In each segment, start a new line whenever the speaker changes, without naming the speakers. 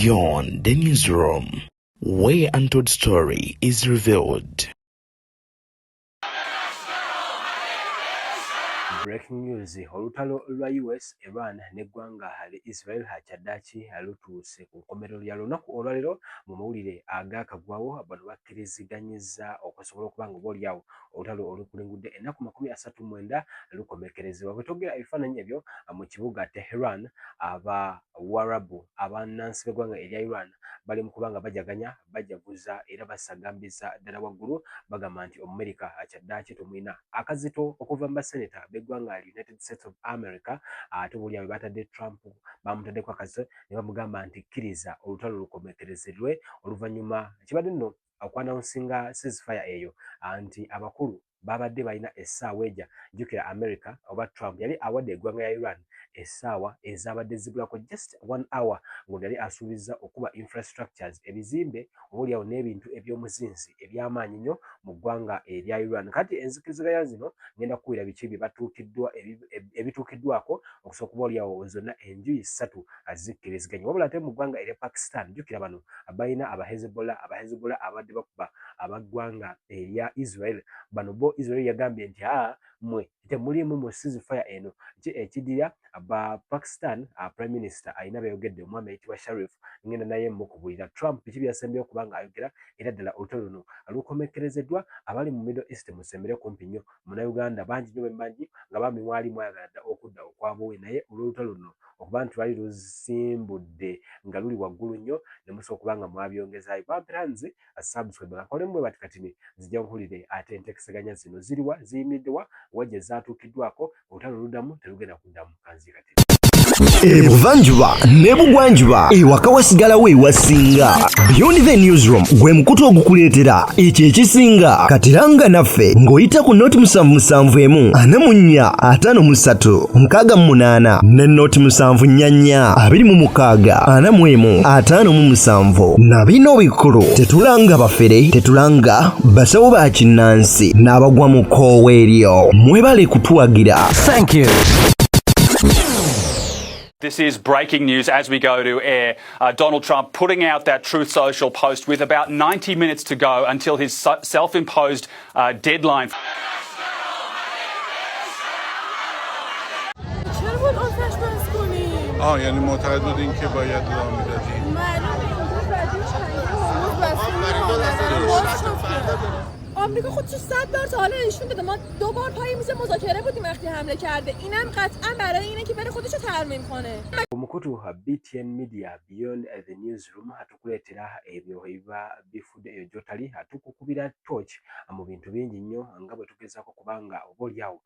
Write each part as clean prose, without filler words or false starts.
Beyond the newsroom, where untold story is revealed.
Breaking news, olutalo lwa US, Iran n'eggwanga Israel hakyaddaaki lutuuse ku nkomerero lya lunaku olwaleero mu mawulire agaakagwawo bano bakkiriziganyizza okusobola okuba nga oboolyawo olutalo olukulingudde ennaku 39 lukomekerezebwa. Bwe twogera ebifaananyi ebyo mu kibuga Tehran, Abawarabu abannansi b'eggwanga erya Iran bali mu kuba nga bajaganya bajaguza era basagambiza ddala waggulu bagamba nti America hakyaddaaki tumulina akazito okuva mu baseneta b'eggwanga United States of America ate buli batadde Trump bamutaddeko akazito ne bamugamba nti kkiriza olutalo lukomekerezerwe oluvannyuma kibadde nno okwanawunsinga ceasefire eyo anti abakulu babadde balina essaawa ejja jjukira America oba Trump yali awadde eggwanga ya Iran essaawa ezabadde zibulako just 1 hour ngo yali asuubiza okuba infrastructures ebizimbe obaolyawo n'ebintu eby'omuzinzi eby'amaanyi nnyo mu ggwanga erya Iran. Kati enzikiriziganya zino ngenda kukuwira biki bye ebituukiddwako okusobola obaolyawo zonna enjuyi ssatu zikkiriziganya. Wabula ate mu ggwanga erya Pakistan jjukira bano balina Hezbollah abadde bakuba abaggwanga erya Israel. Bano bo Israel yagambye nti mwe temuliimu mu ceasefire eno ekidira ba Pakistan Prime Minister alina beyogedde omwami ayitibwa Sharif ngenda naye mukubulira Trump biki byasembyeyo kubanga ayogera era ddala olutalo luno lukomekerezeddwa abali mu Middle East musembere kumpi nnyo Munnayuganda bangi nnyo bembangi nga bami mwali mwayagala dda okudda okwabuwe naye olw'olutalo luno okuba nti lwali luzimbudde nga luli waggulu nnyo ne musobola okuba nga mwabyongezaayo bampiranzi subscribe ngakolemu bwe bati kati zijja mpulire ate enteekeseganya zino ziriwa ziyimiriddewa wajja zaatuukiddwako olutalo luddamu telugenda kuddamu kanzi kati
ebuvanjuba n'ebugwanjuba ewaka wasigalawo ewasinga. Beyond the newsroom gwe mukutu ogukuleetera ekyo ekisinga katiranga naffe ng'oyita ku noti 771 44 53 ne noti 744 26 41 na bino bikulu tetulanga bafere tetulanga basawo ba kinnansi n'abagwa mu kkoowa eryo mwebale kutuwagira. Thank you.
This is breaking news as we go to air. Donald Trump putting out that Truth Social post with about 90 minutes to go until his self-imposed deadline.
یعنی معتقد بودین که باید راه میدادین؟
آمریکا خودش 100 بار تا حالا نشون داده. ما 2 بار پای میز مذاکره بودیم وقتی حمله کرده. اینم قطعا برای اینه که بره خودش رو ترمیم کنه.
Omukutu BTN Media Beyond the Newsroom hatukuleetera ebyo ebiba bifudde eyo gy'otali hatukukubira torch mu bintu bingi nnyo nga bwe tugezaako kubanga obaolyawo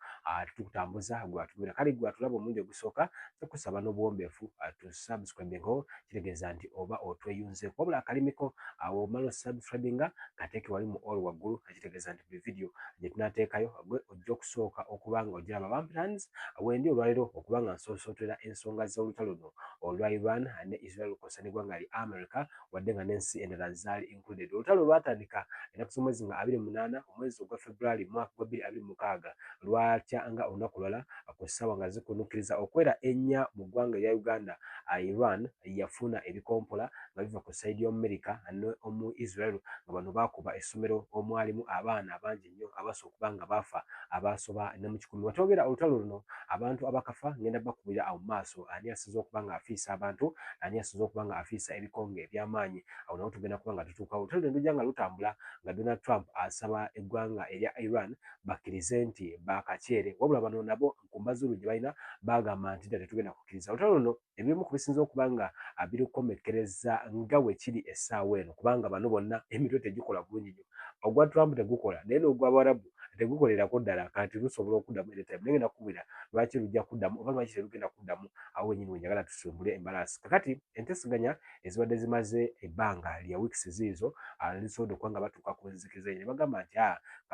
tukutambuza gwatumira kale gwatulaba omulundi ogusooka tukusaba n'obuwombeefu tusubscribingo kitegeeza nti oba otweyunzeeko wabula akalimiko awo omala osubscribinga kateeke wali mu all waggulu kitegeeza nti buli video gye tunaateekayo gwe ojja okusooka okuba nga ogiraba bamplans wendi olwaleero okuba nga nsoosootera ensonga z'olutalo luno olwa Iran ne Israel lukosa n'eggwanga li America wadde nga n'ensi endala zaali included. Olutalo lwatandika ennaku z'omwezi nga 28 omwezi ogwa February mwaka gwa 2026 lwatya nga olunaku lwala ku ssaawa nga zikunukkiriza okwera 4 mu ggwanga erya Uganda. Iran yafuna ebikompola nga biva ku sayidi y'America n'omu Israel nga bano baakuba essomero omwalimu abaana abangi nnyo abasobola okuba nga baafa abasoba ne mu 10. Watwogera olutalo luno abantu abakafa ngenda bakubira awo maaso ani asinze okuba nga afiisa abantu ani asinze okuba nga afiisa ebikonge eby'amaanyi awo nawo tugenda kuba nga tutuukawo. Olutalo luno lujja nga lutambula nga Donald Trump asaba eggwanga erya Iran bakkirize nti baakakyere wabula bano nabo ku mbazuulu gye balina bagamba nti ddala tetugenda kukkiriza. Olutalo luno ebimu ku bisinza okuba nga birukomekereza nga bwe kiri essaawa eno kubanga bano bonna emitwe tegikola bulungi nnyo. Ogwa Trump tegukola naye n'ogw'Abarabu tegukolerako ddala kati lusobola okuddamu anytime naye ngenda kukubira lwaki lujja kuddamu oba lwaki terugenda kuddamu awo wenyini wenjagala tusumbule embalaasi. Kakati enteeseganya ezibadde zimaze ebbanga lya weeks ziizo lisobodde okuba nga batuuka ku nzikiriza ne bagamba nti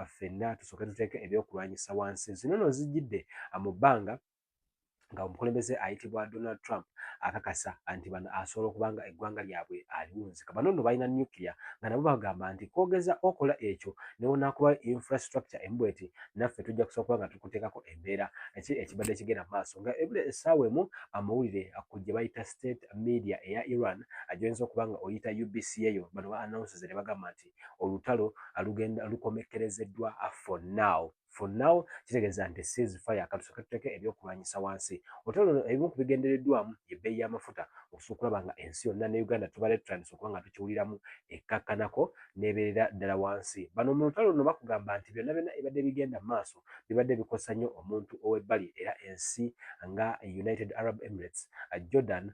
ffenna tusooke tuteeke ebyokulwanyisa wansi zino no zijjidde mu bbanga nga omukulembeze ayitibwa Donald Trump akakasa nti bano asobola okubanga eggwanga lyabwe aliwunzika. Bano nno balina nuclear nga nabo bagamba nti kwogeza okola ekyo newonakuba infrastructure embweti naffe tujja kusobola nga tukuteekako embeera ekibadde kigenda maaso nga ebule essaawa emu amawulire ku gye bayita state media eya Iran ajoyinza okuba nga oyita UBC eyo bano ba announces ne bagamba nti olutalo lukomekkerezeddwa for now kitegeeza nti ceasefire katusooke tuteeke ebyokulwanyisa wansi. Olutalo ebimu ku bigendereddwamu y'ebbeeyi y'amafuta okusobola okulaba nga ensi yonna ne Uganda tubale tutandise okuba nga tukiwuliramu ekkakkanako n'ebeerera ddala wansi. Bano mu lutalo luno bakugamba nti byonna byonna ebadde bigenda mu maaso bibadde bikosa nnyo omuntu ow'ebbali era ensi nga United Arab Emirates, Jordan,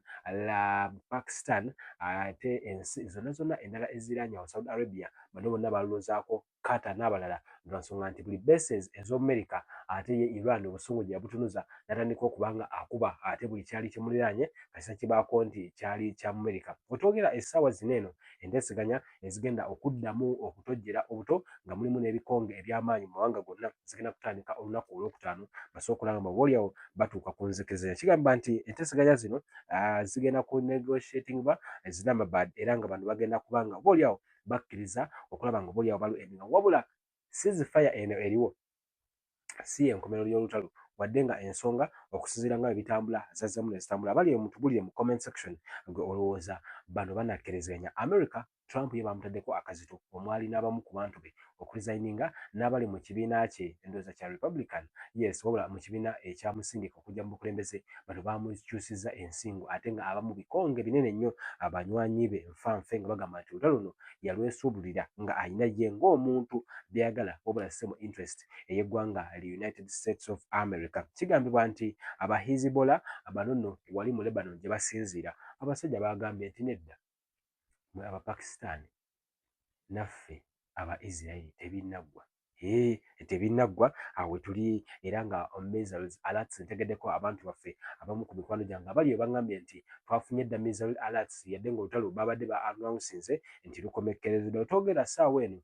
Pakistan ate ensi zonna endala eziranye Saudi Arabia bano bonna baluloozaako Qatar n'abalala lwansonga nti buli bases ez'America ate ye Iran obusungu gye yabutunuza natandika okuba nga akuba ate buli kyali kimuliraanye kasita kibaako nti kyali kya America. Otwogera essaawa zino eno enteeseganya ezigenda okuddamu okutojjera obuto nga mulimu n'ebikonge eby'amaanyi mu mawanga gonna zigenda kutandika olunaku olwokutaano basobola okulaba boolyawo batuuka ku nzikiriza. Kigamba nti enteeseganya zino zigenda ku negotiatingwa Islamabad era nga bano bagenda kuba nga boolyawo bakkiriza okulaba nga boolyawo balu wabula ceasefire eno eriwo si enkomerero y'olutalo wadde nga ensonga okusinziira nga ebitambula zazzemu nezitambula abali mutugulire mu comment section gwe olowooza bano banakkiriziganya America Trump ye bamutaddeko akazito omwali n'abamu ku bantu be okuresigninga n'abali mu kibiina kye endowooza kya Republican yes wabula mu kibiina ekyamusindika okujja mu bukulembeze bano bamukyusizza ensingo ate nga abamu bikonge binene nnyo abanywanyi be nfanfe nga bagamba nti olutalo luno yalwesuubulira nga ayina ye ng'omuntu byagala wabula si mu interest ey'eggwanga li United States of America. Kigambibwa nti aba Hezbollah bano nno wali mu Lebanon gye basinziira abasajja bagambye nti nedda mwe aba Pakistan naffe aba Israel tebinaggwa tebinaggwa awe tuli era nga missiles alerts ntegeddeko abantu baffe abamu ku mikwano gyange abali bangambye nti twafunye edda missile alerts yadde ng'olutalo babadde ba announcing nti lukomekkerezeddwa. Otwogera ssaawa eno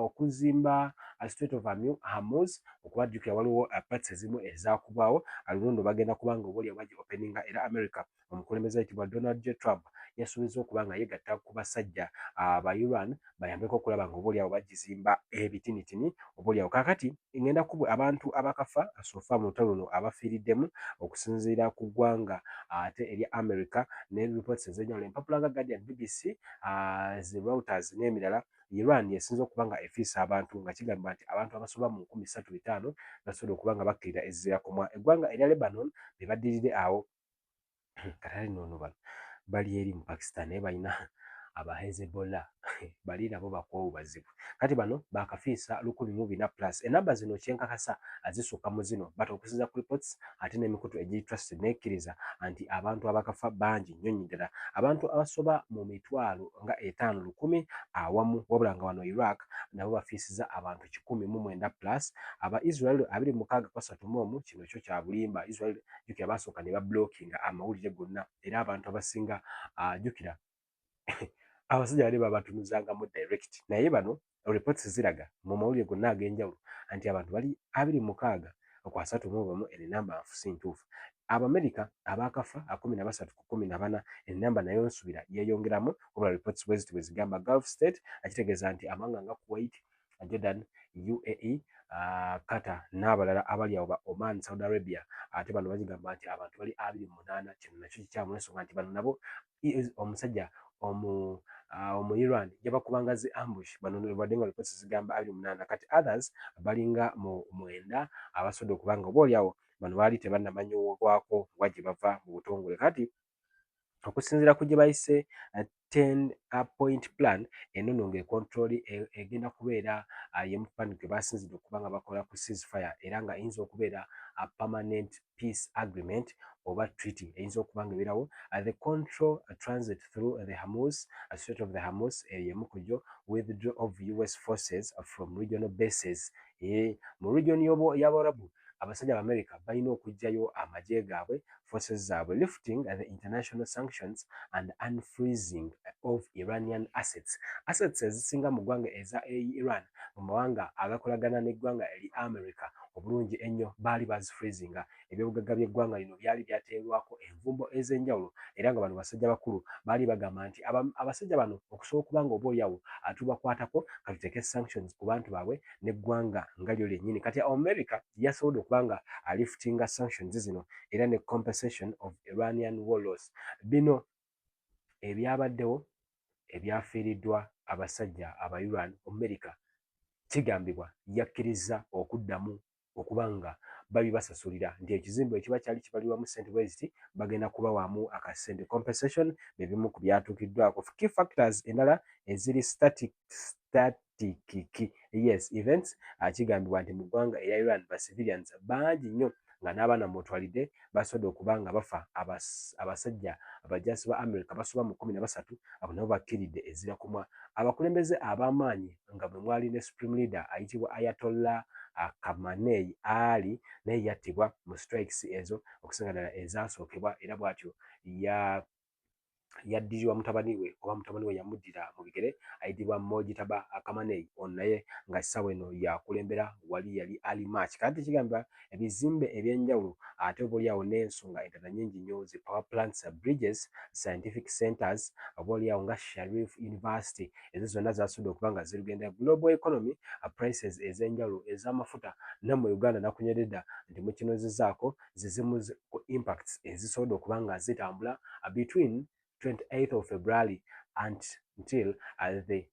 okuzimba Strait of Hormuz okubajjukira waliwo parts ezimu ezakubwawo alulondo bagenda kubanga oboolyawo bagi openinga era America omukulembeze ayitibwa Donald J. Trump yasuubiza okuba nga yegatta ku basajja aba Iran bayambeko okulaba nga oboolyawo bagizimba ebitinitini oboolyawo kaakati ngenda kubwe abantu abakafa sofa mu lutalo luno abafiiriddemu okusinziira ku ggwanga ate erya America ne reports ez'enjawulo empapula nga Guardian, BBC, Reuters n'emirala Iran yesinza okuba nga efiisa abantu nga kigamba nti abantu abasoba mu 3,500 basobola okuba nga bakkirira ezirakumwa. Eggwanga erya Lebanon be baddirire awo katale noono bano bali eri mu Pakistan naye balina aba Hezbollah bali nabo bakoowu bazibu kati bano bakafiisa 1,400+. Enamba zino kyenkakasa azisukka mu zino but okusinziira ku reports ate n'emikutu egiri trusted nekkiriza nti abantu abakafa bangi nnyo ddala abantu abasoba mu mitwalo nga 5,000 awamu wabula nga wano Iraq nabo bafiisiza abantu 1,900+. aba Israel 26,31 kino kyo kya bulimba. Israel jukira basooka ne bablockinga amawulire gonna era abantu abasinga jukira abasajja bali babatunuzanga mu direct naye bano reports ziraga mu mawulire gonna ag'enjawulo nti abantu bali 26 ku 31 enamba nfusi ntuufu. Abamerika abakafa 13 ku 14 enamba nayo nsubira yeeyongeramu wabula reports bwe zigamba Gulf State akitegeeza nti amawanga nga Kuwait, Jordan, UAE, Qatar n'abalala abali awo ba Oman, Saudi Arabia ate bano bagigamba nti abantu bali 28 kino nakyo kikyamu ensonga nti bano nabo omusajja omu Iran yabakubanga zi ambush bano wadde nga reports zigamba 28 kati others balinga mu 9 abasobodde okubanga oboolyawo bano baali tebannamanyibwako gye bava mu butongole. Kati okusinziira ku gye bayise 10-point plan eno nno ng'ekontroli egenda kubeera yemu plan gwe basinzidde okuba nga bakola ku ceasefire era nga eyinza okubeera a permanent peace agreement oba treaty eyinza okuba nga ebeerawo the control transit through the Hormuz, Strait of the Hormuz yemu ku gyo withdraw of US forces from regional bases mu region y'Abarabu abasajja ba America balina okujjayo amagye gaabwe forces zaabwe lifting the international sanctions and unfreezing of Iranian assets ezisinga mu ggwanga eza Iran mu mawanga agakolagana n'eggwanga eri America obulungi ennyo baali bazifreezinga. Ebyobugagga by'eggwanga lino byali byateerwako envumbo ez'enjawulo era nga bano basajja bakulu baali bagamba nti abasajja bano okusobola okubanga oboolyawo tubakwatako katuteeke sanctions ku bantu baabwe n'eggwanga nga lyo lyennyini. Kati America yasobodde okubanga aliftinga sanctions zino era ne compensation of Iranian war loss. Bino ebyabaddewo ebyafiiriddwa abasajja aba Iran, America kigambibwa yakkiriza okuddamu okubanga babibasasulira nti ekizimbe ekiba kyali kibalirwamu ssente bwe ziti bagenda kubawaamu akasente compensation bye bimu ku byatuukiddwako. Key factors endala eziri yes events kigambibwa nti mu ggwanga erya Iran ba civilians bangi nnyo nga n'abaana mutwalidde basobodde okubanga bafa abasajja abajasi ba America basoba mu 13 abo nabo bakkiridde ezira kumwa. Abakulembeze ab'amaanyi nga bwe mwali ne supreme leader ayitibwa Ayatollah Khamenei Ali naye yattibwa mu strikes ezo okusinga ddala ezasookebwa era bw'atyo yaddirirwa mutabani we yamuddira mu bigere ayitibwa Mojtaba Khamenei. Ono naye nga ssaawa eno yakulembera wali yali Ali March. Kati kigamba ebizimbe ebyenjawulo ate oboolyawo n'ensonga endala nnyingi nnyo zi power plants, bridges, scientific centers oboolyawo nga Sharif University ezo zonna zasobodde okuba nga zirugenda global economy prices ez'enjawulo ez'amafuta nammwe Uganda nakunyweredda nti mukinozezaako zizimu ku impacts ezisobodde okuba nga zitambula between 28th of February until the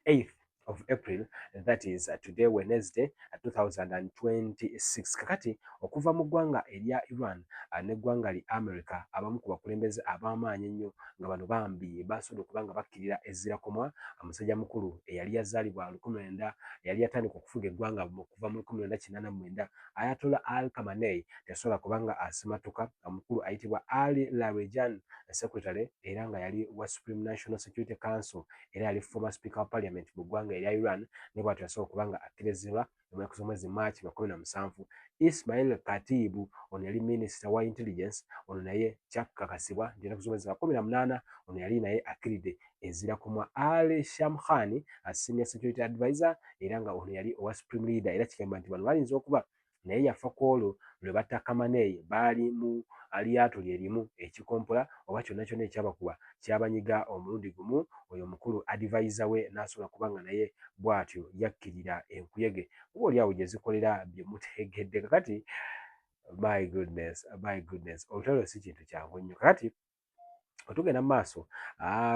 8th of April, that is today Wednesday 2026. Kakati okuva mu ggwanga erya Iran n'eggwanga li America abamu ku bakulembeze ab'amaanyi ennyo nga bano bambi basobodde okuba nga bakkirira ezirakomwa. Omusajja mukulu eyali yazaalibwa 1900 yali yatandika okufuga eggwanga okuva mu 1989 Ayatollah Ali Khamenei yasobola kubanga asimatuka. Omukulu ayitibwa Ali Larijani secretary era nga yali wa Supreme National Security Council era yali former speaker of parliament mu ggwanga erya Iran ne bw'atyo yasobola kubanga akkirizibwa omwaka gw'omwezi March 17. Ismail Katibu ono yali minister wa intelligence, ono naye kyakakasibwa nti ennaku z'omwezi 18 ono yali naye akkiridde ezirakomwa. Ali Shamkhani senior security advisor era nga ono yali owa supreme leader era kigamba nti bano balinza okuba naye yafa ku olwo lwe batta Khamenei baali mu lyato lye limu ekikompola oba kyonna kyonna ekyabakuba kyabanyiga omulundi gumu. Oyo omukulu advisor we n'asobola kubanga naye bw'atyo yakkirira enkuyege oboolyawo gye zikolera bye mutegedde. Kakati my goodness olutalo si kintu kyangu nnyo. Kakati otugenda mu maaso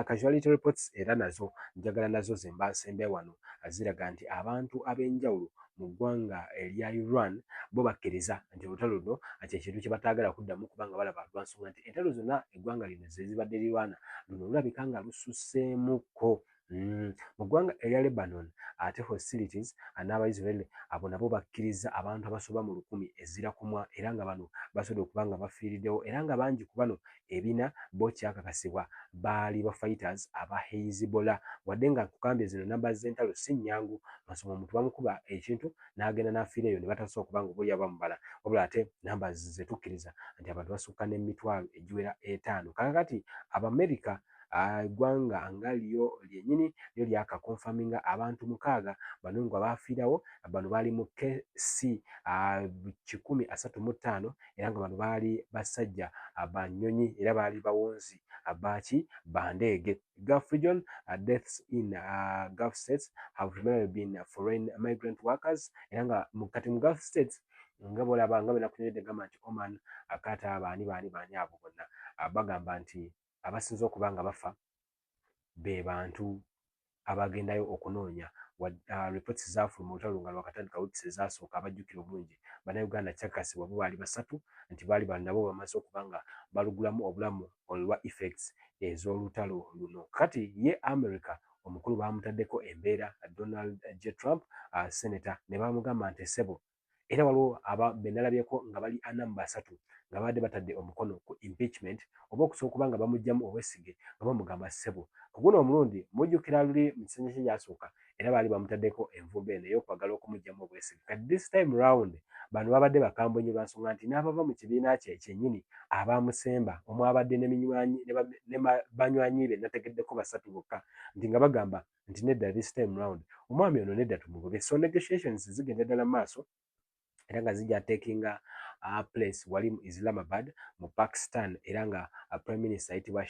casualty reports era nazo njagala nazo zemba nsembe wano ziraga nti abantu ab'enjawulo mu ggwanga erya Iran bo bakkiriza nti olutalo luno kye kintu kye bataagala kuddamu kubanga balaba lwansonga nti entalo zonna eggwanga lino ze zibadde lirwana luno lulabika nga lususseemuko. Mu ggwanga erya Lebanon ate hostilities n'Abaisiraeli abo nabo bakkiriza abantu abasoba mu 1000 ezirakomwa era nga bano basobodde okuba nga bafiiriddewo era nga bangi ku bano ebina bo kyakakasibwa baali ba fighters aba Hezbollah wadde nga kukambye zino namba z'entalo si nnyangu nsonga omuntu bamukuba ekintu n'agenda n'afiirayo ne batasobola okuba nga oboolyawo bamubala wabula ate namba ze tukkiriza nti abantu basukka n'emitwalo egiwera 5. Kakati Abamerika eggwanga nga lyo lyennyini lyo lyakakonfaminga abantu 6 bano nga baafiirawo. Bano baali mu KC 135 era nga bano baali basajja banyonyi era baali bawonzi baki bandeege. Gulf region deaths in Gulf states have primarily been foreign migrant workers era nga kati mu Gulf states nga bolaba nga benakunyedde gamba nti Oman Qatar baani abo bonna bagamba nti abasinze okuba nga bafa be bantu abagendayo okunoonya. Reports zaafuluma olutalo nga lwakatandika wiiki ezasooka abajjukira obulungi bannayuganda kyakakasibwa bo baali 3 nti baali bano nabo bamaze okuba nga balugulamu obulamu olwa effects ez'olutalo luno. Kati ye America omukulu baamutaddeko embeera Donald J. Trump senator ne bamugamba nti ssebo era waliwo benalabyeko nga bali 43 nga badde batadde omukono ku impeachment oba okusobola okuba nga bamuggyamu obwesige nga bamugamba ssebo ku guno omulundi mujjukira luli mu kisanja kye gyasooka era baali bamutaddeko envumbo eno ey'okwagala okumuggyamu obwesige. Kati this time round bano babadde bakambwe nnyo lwansonga nti n'abava mu kibiina kye kyennyini abaamusemba omwabadde ne banywanyi be nategeddeko 3 bokka nti nga bagamba nti nedda this time round omwami ono nedda tumugobye. So negotiations zigenda ddala mu maaso era nga zijja takinga place wali mu Islamabad mu Pakistan, era nga Prime Minister ayitibwa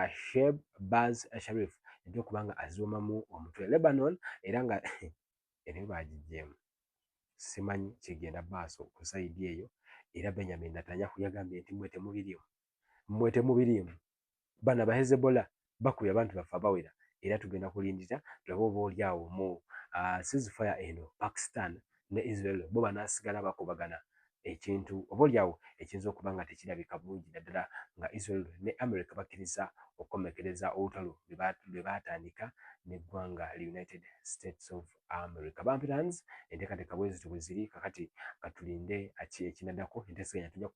Shehbaz Sharif yajja okubanga azuumamu omutwe. Lebanon era nga eno baagijjeemu, simanyi kigenda maaso ku sayidi eyo, era Benjamin Netanyahu yagambye nti mmwe temubiriimu, bano aba Hezbollah bakubye abantu baffe abawera, era tugenda kulindira tulabe oba oliawo mu ceasefire eno Pakistan ne Israel bo banaasigala bakubagana ekintu oba oliawo ekiyinza okuba nga tekirabika bulungi naddala nga Israel ne America bakkiriza okukomekereza olutalo lwe baatandika n'eggwanga United States of America. Bampiranzi enteekateeka bwe ziri kakati katulinde ekinaddako enteeseganya tujja